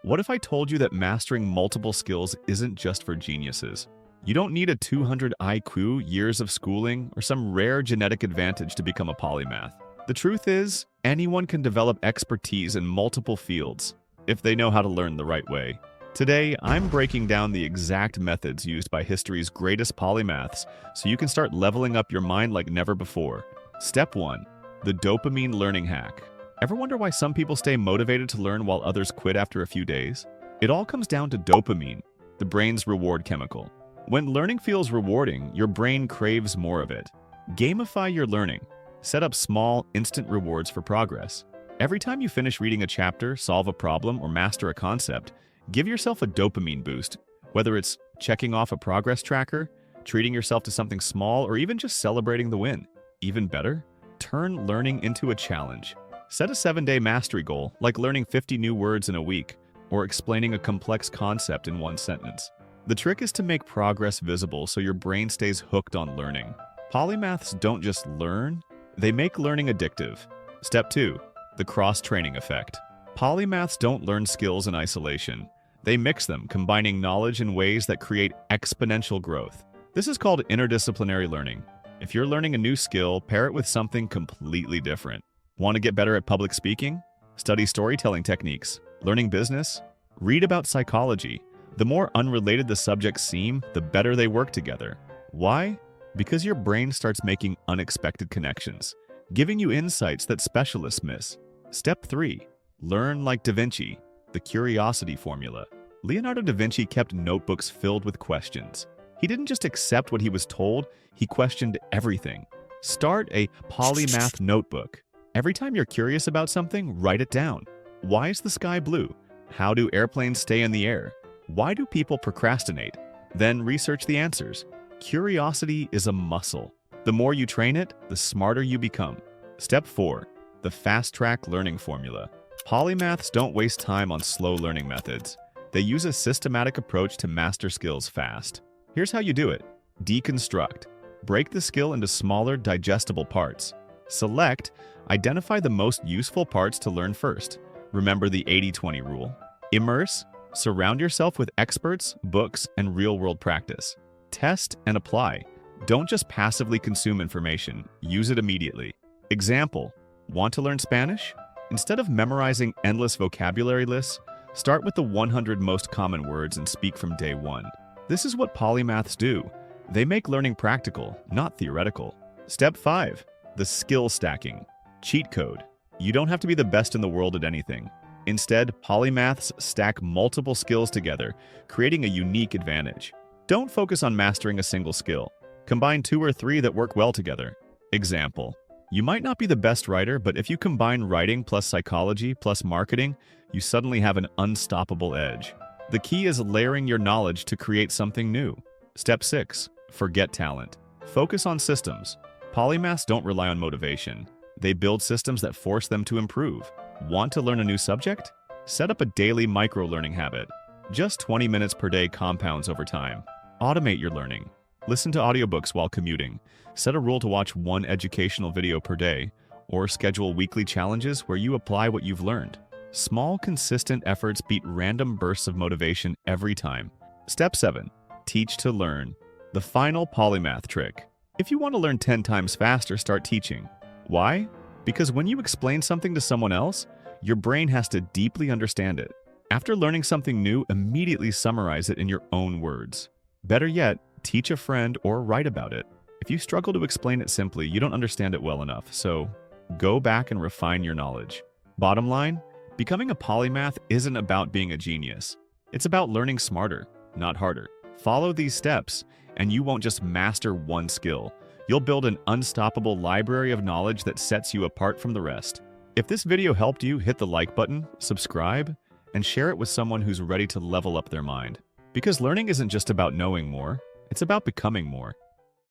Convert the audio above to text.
What if I told you that mastering multiple skills isn't just for geniuses? You don't need a 200 IQ, years of schooling, or some rare genetic advantage to become a polymath. The truth is, anyone can develop expertise in multiple fields if they know how to learn the right way. Today, I'm breaking down the exact methods used by history's greatest polymaths so you can start leveling up your mind like never before. Step 1. The dopamine learning hack. Ever wonder why some people stay motivated to learn while others quit after a few days? It all comes down to dopamine, the brain's reward chemical. When learning feels rewarding, your brain craves more of it. Gamify your learning. Set up small, instant rewards for progress. Every time you finish reading a chapter, solve a problem, or master a concept, give yourself a dopamine boost. Whether it's checking off a progress tracker, treating yourself to something small, or even just celebrating the win. Even better, turn learning into a challenge. Set a 7-day mastery goal, like learning 50 new words in a week, or explaining a complex concept in one sentence. The trick is to make progress visible so your brain stays hooked on learning. Polymaths don't just learn, they make learning addictive. Step 2. The cross-training effect. Polymaths don't learn skills in isolation. They mix them, combining knowledge in ways that create exponential growth. This is called interdisciplinary learning. If you're learning a new skill, pair it with something completely different. Want to get better at public speaking? Study storytelling techniques. Learning business? Read about psychology. The more unrelated the subjects seem, the better they work together. Why? Because your brain starts making unexpected connections, giving you insights that specialists miss. Step 3. Learn like Da Vinci, the curiosity formula. Leonardo da Vinci kept notebooks filled with questions. He didn't just accept what he was told, he questioned everything. Start a polymath notebook. Every time you're curious about something, write it down. Why is the sky blue? How do airplanes stay in the air? Why do people procrastinate? Then research the answers. Curiosity is a muscle. The more you train it, the smarter you become. Step 4. The fast-track learning formula. Polymaths don't waste time on slow learning methods. They use a systematic approach to master skills fast. Here's how you do it. Deconstruct. Break the skill into smaller, digestible parts. Select. Identify the most useful parts to learn first. Remember the 80-20 rule. Immerse. Surround yourself with experts, books, and real-world practice. Test and apply. Don't just passively consume information. Use it immediately. Example. Want to learn Spanish? Instead of memorizing endless vocabulary lists, start with the 100 most common words and speak from day one. This is what polymaths do. They make learning practical, not theoretical. Step 5. The skill stacking. Cheat code. You don't have to be the best in the world at anything. Instead, polymaths stack multiple skills together, creating a unique advantage. Don't focus on mastering a single skill. Combine 2 or 3 that work well together. Example. You might not be the best writer, but if you combine writing plus psychology plus marketing, you suddenly have an unstoppable edge. The key is layering your knowledge to create something new. Step 6. Forget talent. Focus on systems. Polymaths don't rely on motivation. They build systems that force them to improve. Want to learn a new subject? Set up a daily micro-learning habit. Just 20 minutes per day compounds over time. Automate your learning. Listen to audiobooks while commuting. Set a rule to watch 1 educational video per day, or schedule weekly challenges where you apply what you've learned. Small, consistent efforts beat random bursts of motivation every time. Step 7. Teach to learn. The final polymath trick. If you want to learn 10 times faster, start teaching. Why? Because when you explain something to someone else, your brain has to deeply understand it. After learning something new, immediately summarize it in your own words. Better yet, teach a friend or write about it. If you struggle to explain it simply, you don't understand it well enough, so go back and refine your knowledge. Bottom line, becoming a polymath isn't about being a genius. It's about learning smarter, not harder. Follow these steps, and you won't just master one skill. You'll build an unstoppable library of knowledge that sets you apart from the rest. If this video helped you, hit the like button, subscribe, and share it with someone who's ready to level up their mind. Because learning isn't just about knowing more, it's about becoming more.